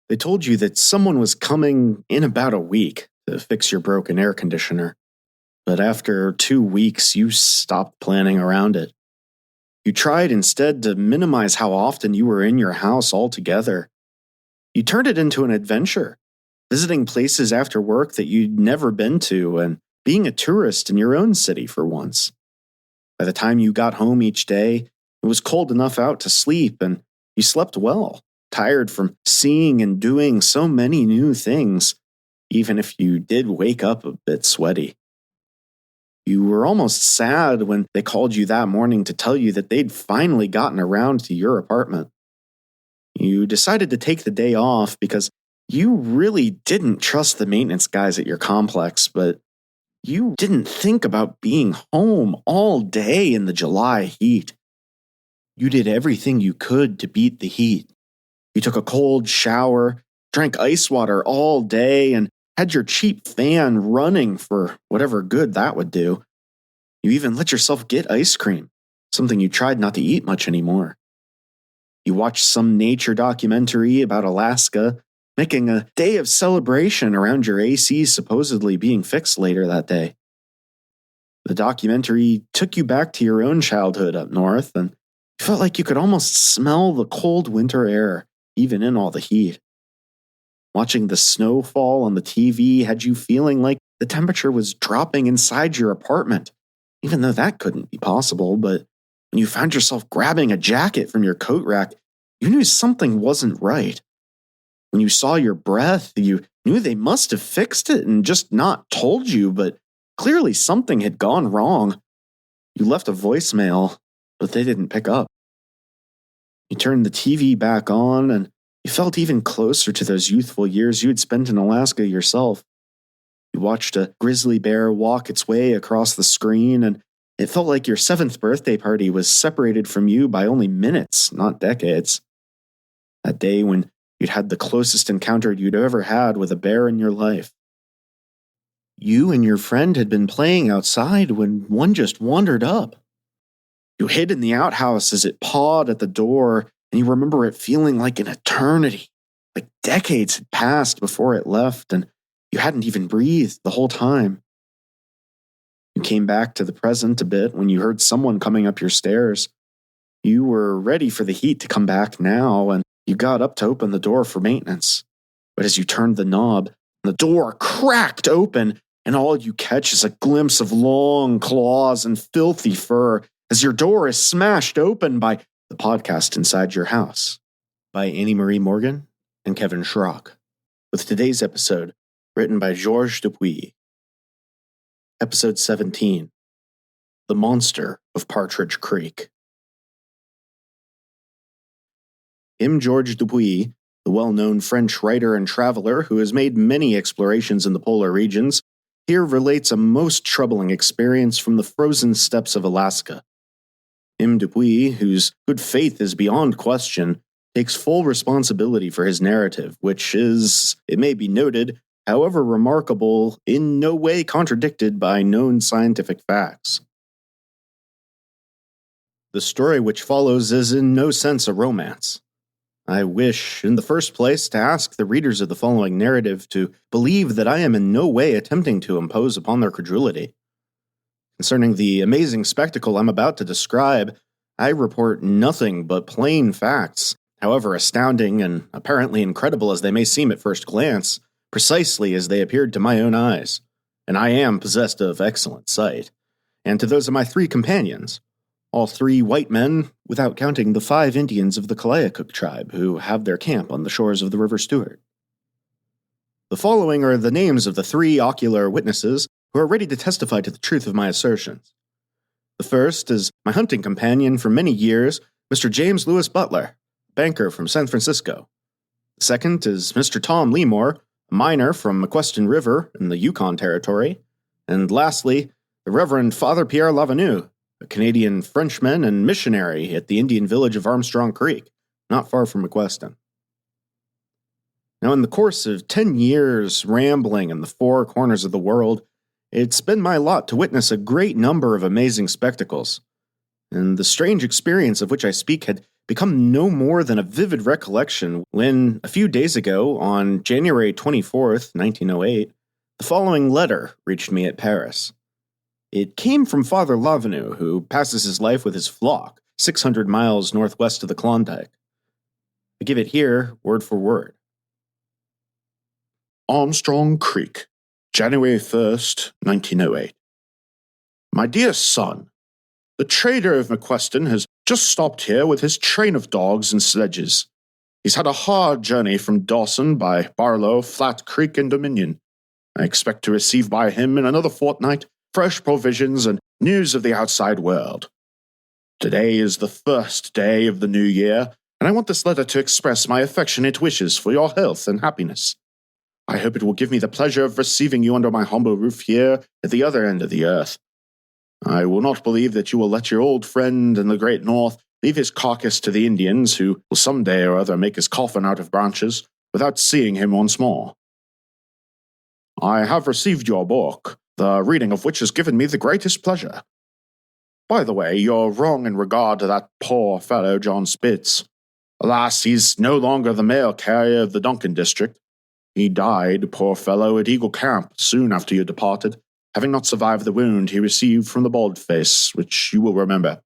They told you that someone was coming in about a week to fix your broken air conditioner. But after 2 weeks, you stopped planning around it. You tried instead to minimize how often you were in your house altogether. You turned it into an adventure, visiting places after work that you'd never been to and being a tourist in your own city for once. By the time you got home each day, it was cold enough out to sleep and you slept well, tired from seeing and doing so many new things, even if you did wake up a bit sweaty. You were almost sad when they called you that morning to tell you that they'd finally gotten around to your apartment. You decided to take the day off because you really didn't trust the maintenance guys at your complex, but you didn't think about being home all day in the July heat. You did everything you could to beat the heat. You took a cold shower, drank ice water all day, and had your cheap fan running for whatever good that would do. You even let yourself get ice cream, something you tried not to eat much anymore. You watched some nature documentary about Alaska, making a day of celebration around your AC supposedly being fixed later that day. The documentary took you back to your own childhood up north, and you felt like you could almost smell the cold winter air, even in all the heat. Watching the snow fall on the TV had you feeling like the temperature was dropping inside your apartment, even though that couldn't be possible. But when you found yourself grabbing a jacket from your coat rack, you knew something wasn't right. When you saw your breath, you knew they must have fixed it and just not told you, but clearly something had gone wrong. You left a voicemail, but they didn't pick up. You turned the TV back on, and you felt even closer to those youthful years you had spent in Alaska yourself. You watched a grizzly bear walk its way across the screen, and it felt like your 7th birthday party was separated from you by only minutes, not decades. That day when you'd had the closest encounter you'd ever had with a bear in your life. You and your friend had been playing outside when one just wandered up. You hid in the outhouse as it pawed at the door, and you remember it feeling like an eternity, like decades had passed before it left, and you hadn't even breathed the whole time. You came back to the present a bit when you heard someone coming up your stairs. You were ready for the heat to come back now, and you got up to open the door for maintenance. But as you turned the knob, the door cracked open, and all you catch is a glimpse of long claws and filthy fur as your door is smashed open by the podcast inside your house, by Annie Marie Morgan and Kevin Schrock, with today's episode written by Georges Dupuy. Episode 17, The Monster of Partridge Creek. Georges Dupuy, the well-known French writer and traveler who has made many explorations in the polar regions, here relates a most troubling experience from the frozen steppes of Alaska. Dupuy, whose good faith is beyond question, takes full responsibility for his narrative, which is, it may be noted, however remarkable, in no way contradicted by known scientific facts. The story which follows is in no sense a romance. I wish, in the first place, to ask the readers of the following narrative to believe that I am in no way attempting to impose upon their credulity. Concerning the amazing spectacle I'm about to describe, I report nothing but plain facts, however astounding and apparently incredible as they may seem at first glance, precisely as they appeared to my own eyes, and I am possessed of excellent sight, and to those of my 3 companions, all 3 white men, without counting the 5 Indians of the Kalayakook tribe who have their camp on the shores of the River Stewart. The following are the names of the 3 ocular witnesses who are ready to testify to the truth of my assertions. The first is my hunting companion for many years, Mr. James Lewis Butler, banker from San Francisco. The second is Mr. Tom Leemore, a miner from McQuestion River in the Yukon Territory. And lastly, the Reverend Father Pierre Lavenue, a Canadian Frenchman and missionary at the Indian village of Armstrong Creek, not far from McQuestion. Now, in the course of 10 years rambling in the 4 corners of the world, it's been my lot to witness a great number of amazing spectacles, and the strange experience of which I speak had become no more than a vivid recollection when, a few days ago, on January 24th, 1908, the following letter reached me at Paris. It came from Father Lavenue, who passes his life with his flock, 600 miles northwest of the Klondike. I give it here, word for word. Armstrong Creek, January 1st, 1908. My dear son, the trader of McQueston has just stopped here with his train of dogs and sledges. He's had a hard journey from Dawson by Barlow, Flat Creek, and Dominion. I expect to receive by him in another fortnight fresh provisions and news of the outside world. Today is the first day of the new year, and I want this letter to express my affectionate wishes for your health and happiness. I hope it will give me the pleasure of receiving you under my humble roof here at the other end of the earth. I will not believe that you will let your old friend in the great north leave his carcass to the Indians, who will some day or other make his coffin out of branches, without seeing him once more. I have received your book, the reading of which has given me the greatest pleasure. By the way, you're wrong in regard to that poor fellow John Spitz. Alas, he's no longer the mail carrier of the Duncan district. He died, poor fellow, at Eagle Camp soon after you departed, having not survived the wound he received from the bald-face, which you will remember.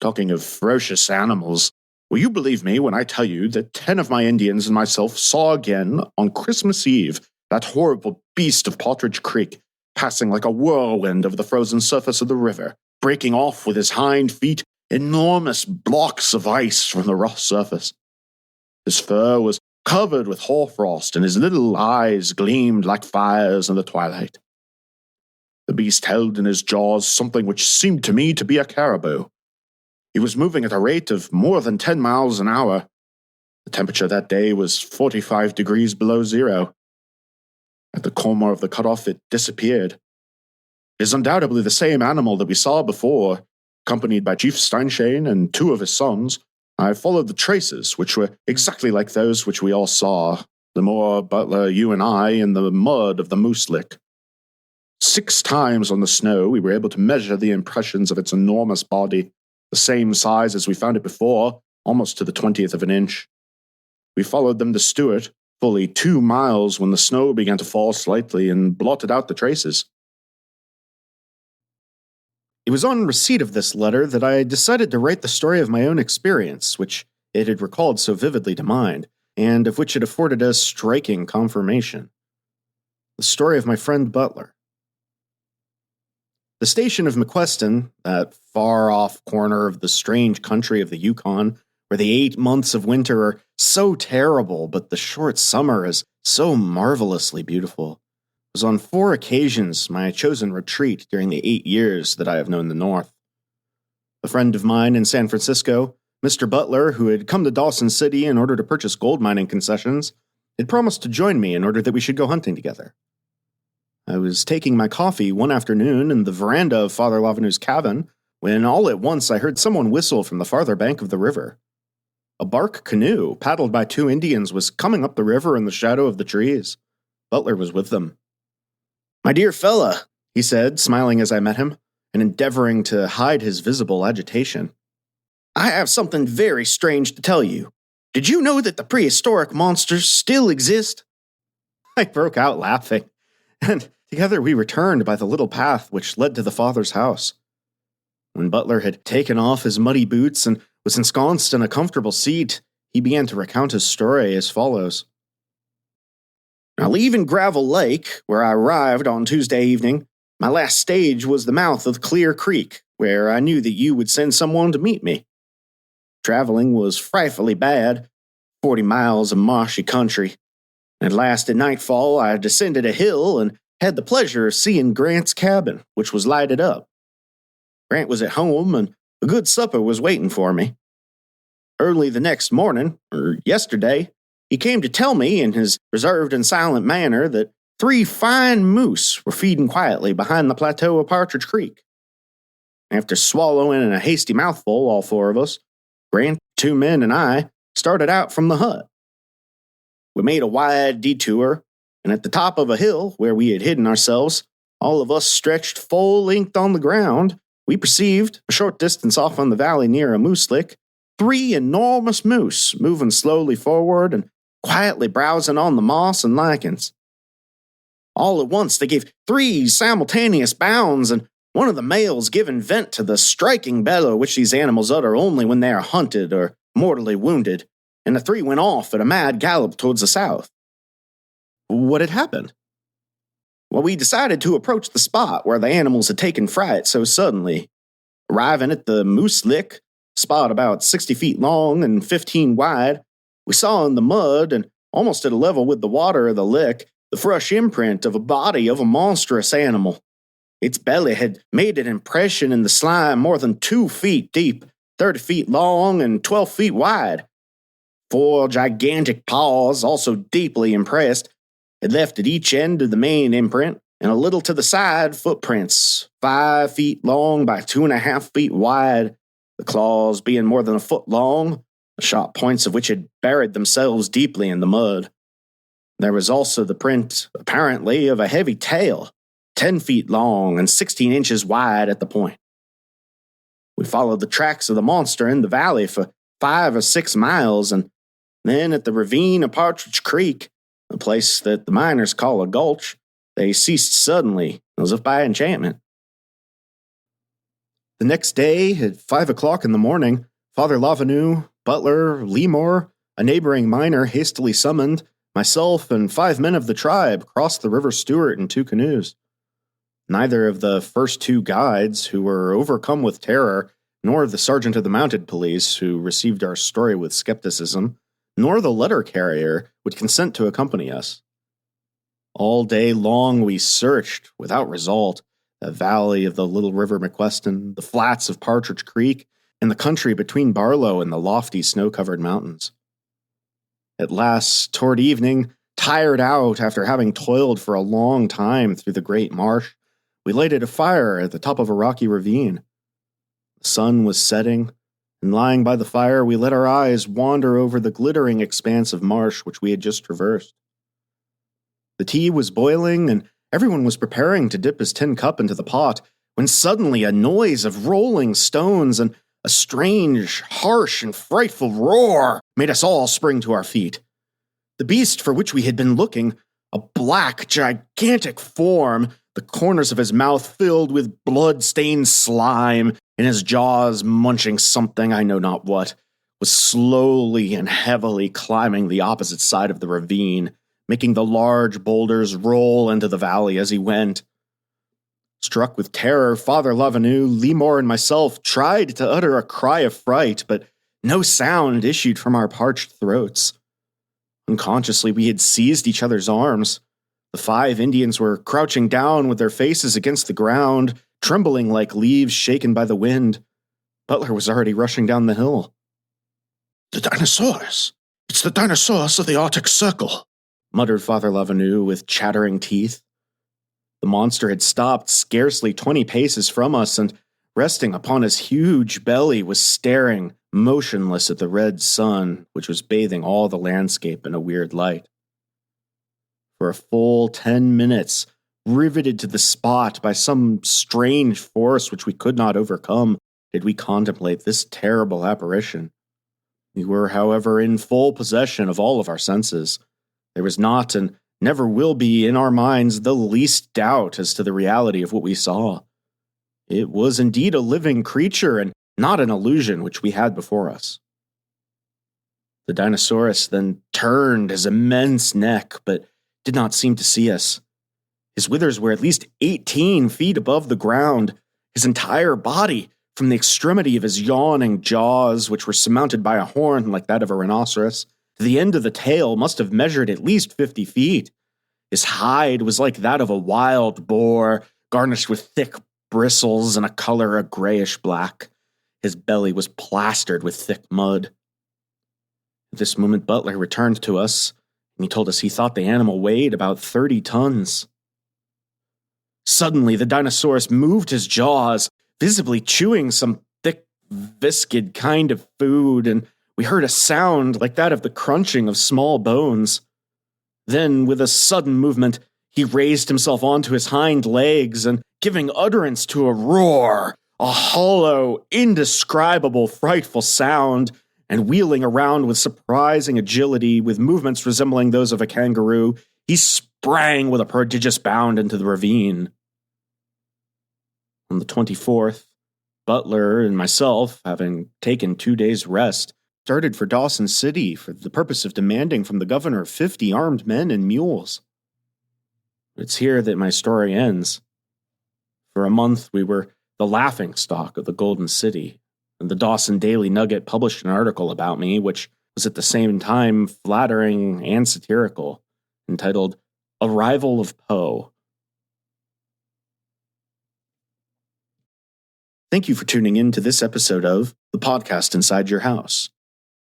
Talking of ferocious animals, will you believe me when I tell you that 10 of my Indians and myself saw again, on Christmas Eve, that horrible beast of Partridge Creek, passing like a whirlwind over the frozen surface of the river, breaking off with his hind feet enormous blocks of ice from the rough surface. His fur was covered with hoarfrost, and his little eyes gleamed like fires in the twilight. The beast held in his jaws something which seemed to me to be a caribou. He was moving at a rate of more than 10 miles an hour. The temperature that day was 45 degrees below zero. At the corner of the cutoff, it disappeared. It is undoubtedly the same animal that we saw before. Accompanied by Chief Steinshane and 2 of his sons, I followed the traces, which were exactly like those which we all saw, Lemore, Butler, you and I, in the mud of the Moose Lick. 6 times on the snow we were able to measure the impressions of its enormous body, the same size as we found it before, almost to the 20th of an inch. We followed them to Stewart, fully 2 miles when the snow began to fall slightly and blotted out the traces. It was on receipt of this letter that I decided to write the story of my own experience, which it had recalled so vividly to mind, and of which it afforded a striking confirmation. The story of my friend Butler. The station of McQueston, that far-off corner of the strange country of the Yukon, where the 8 months of winter are so terrible, but the short summer is so marvelously beautiful, was on 4 occasions my chosen retreat during the 8 years that I have known the North. A friend of mine in San Francisco, Mr. Butler, who had come to Dawson City in order to purchase gold mining concessions, had promised to join me in order that we should go hunting together. I was taking my coffee one afternoon in the veranda of Father Lavenue's cabin when all at once I heard someone whistle from the farther bank of the river. A bark canoe, paddled by 2 Indians, was coming up the river in the shadow of the trees. Butler was with them. "My dear fella," he said, smiling as I met him, and endeavoring to hide his visible agitation. "I have something very strange to tell you. Did you know that the prehistoric monsters still exist?" I broke out laughing, and together we returned by the little path which led to the father's house. When Butler had taken off his muddy boots and was ensconced in a comfortable seat, he began to recount his story as follows. "Now, leaving Gravel Lake, where I arrived on Tuesday evening, my last stage was the mouth of Clear Creek, where I knew that you would send someone to meet me. Traveling was frightfully bad, 40 miles of marshy country. At last at nightfall, I descended a hill and had the pleasure of seeing Grant's cabin, which was lighted up. Grant was at home, and a good supper was waiting for me. Early the next morning, or yesterday, he came to tell me in his reserved and silent manner that 3 fine moose were feeding quietly behind the plateau of Partridge Creek. After swallowing in a hasty mouthful, all 4 of us, Grant, 2 men, and I started out from the hut. We made a wide detour, and at the top of a hill where we had hidden ourselves, all of us stretched full length on the ground we perceived, a short distance off on the valley near a moose lick, 3 enormous moose moving slowly forward and quietly browsing on the moss and lichens. All at once they gave 3 simultaneous bounds, and one of the males giving vent to the striking bellow which these animals utter only when they are hunted or mortally wounded, and the 3 went off at a mad gallop towards the south. What had happened? Well, we decided to approach the spot where the animals had taken fright so suddenly. Arriving at the moose lick, a spot about 60 feet long and 15 wide, we saw in the mud, and almost at a level with the water of the lick, the fresh imprint of a body of a monstrous animal. Its belly had made an impression in the slime more than 2 feet deep, 30 feet long, and 12 feet wide. 4 gigantic paws, also deeply impressed, had left at each end of the main imprint, and a little to the side footprints, 5 feet long by 2.5 feet wide, the claws being more than a foot long, the sharp points of which had buried themselves deeply in the mud. There was also the print, apparently, of a heavy tail, 10 feet long and 16 inches wide at the point. We followed the tracks of the monster in the valley for 5 or 6 miles, and then at the ravine of Partridge Creek, a place that the miners call a gulch, they ceased suddenly, as if by enchantment. The next day, at 5 o'clock in the morning, Father Lavenue, Butler, Leemore, a neighboring miner hastily summoned, myself and 5 men of the tribe crossed the River Stewart in 2 canoes. Neither of the first 2 guides, who were overcome with terror, nor the sergeant of the mounted police, who received our story with skepticism, nor the letter carrier would consent to accompany us. All day long we searched, without result, the valley of the Little River McQuestion, the flats of Partridge Creek, and the country between Barlow and the lofty snow-covered mountains. At last, toward evening, tired out after having toiled for a long time through the great marsh, we lighted a fire at the top of a rocky ravine. The sun was setting, and lying by the fire, we let our eyes wander over the glittering expanse of marsh which we had just traversed. The tea was boiling, and everyone was preparing to dip his tin cup into the pot, when suddenly a noise of rolling stones and a strange, harsh, and frightful roar made us all spring to our feet. The beast for which we had been looking, a black, gigantic form, the corners of his mouth filled with blood-stained slime, and his jaws munching something I know not what, was slowly and heavily climbing the opposite side of the ravine, making the large boulders roll into the valley as he went. Struck with terror, Father Lavenue, Leemore, and myself tried to utter a cry of fright, but no sound issued from our parched throats. Unconsciously, we had seized each other's arms. The 5 Indians were crouching down with their faces against the ground, trembling like leaves shaken by the wind. Butler was already rushing down the hill. "The dinosaurs! It's the dinosaurs of the Arctic Circle!" muttered Father Lavenue with chattering teeth. The monster had stopped scarcely 20 paces from us, and resting upon his huge belly was staring, motionless at the red sun, which was bathing all the landscape in a weird light. For a full 10 minutes, riveted to the spot by some strange force which we could not overcome, did we contemplate this terrible apparition. We were, however, in full possession of all of our senses. There was not, and never will be, in our minds the least doubt as to the reality of what we saw. It was indeed a living creature, and not an illusion which we had before us. The Dinosaurus then turned his immense neck, but did not seem to see us. His withers were at least 18 feet above the ground. His entire body, from the extremity of his yawning jaws, which were surmounted by a horn like that of a rhinoceros, to the end of the tail, must have measured at least 50 feet. His hide was like that of a wild boar, garnished with thick bristles and a color of grayish black. His belly was plastered with thick mud. At this moment, Butler returned to us, and he told us he thought the animal weighed about 30 tons. Suddenly, the Dinosaurus moved his jaws, visibly chewing some thick, viscid kind of food, and we heard a sound like that of the crunching of small bones. Then, with a sudden movement, he raised himself onto his hind legs, and giving utterance to a roar, a hollow, indescribable, frightful sound, and wheeling around with surprising agility, with movements resembling those of a kangaroo, he sprang with a prodigious bound into the ravine. On the 24th, Butler and myself, having taken 2 days' rest, started for Dawson City for the purpose of demanding from the governor 50 armed men and mules. It's here that my story ends. For a month, we were the laughingstock of the Golden City, and the Dawson Daily Nugget published an article about me, which was at the same time flattering and satirical, entitled Arrival of Poe. Thank you for tuning in to this episode of The Podcast Inside Your House.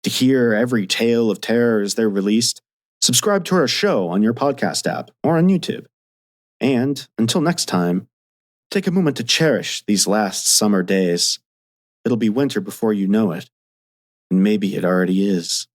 To hear every tale of terror as they're released, subscribe to our show on your podcast app or on YouTube. And until next time, take a moment to cherish these last summer days. It'll be winter before you know it, and maybe it already is.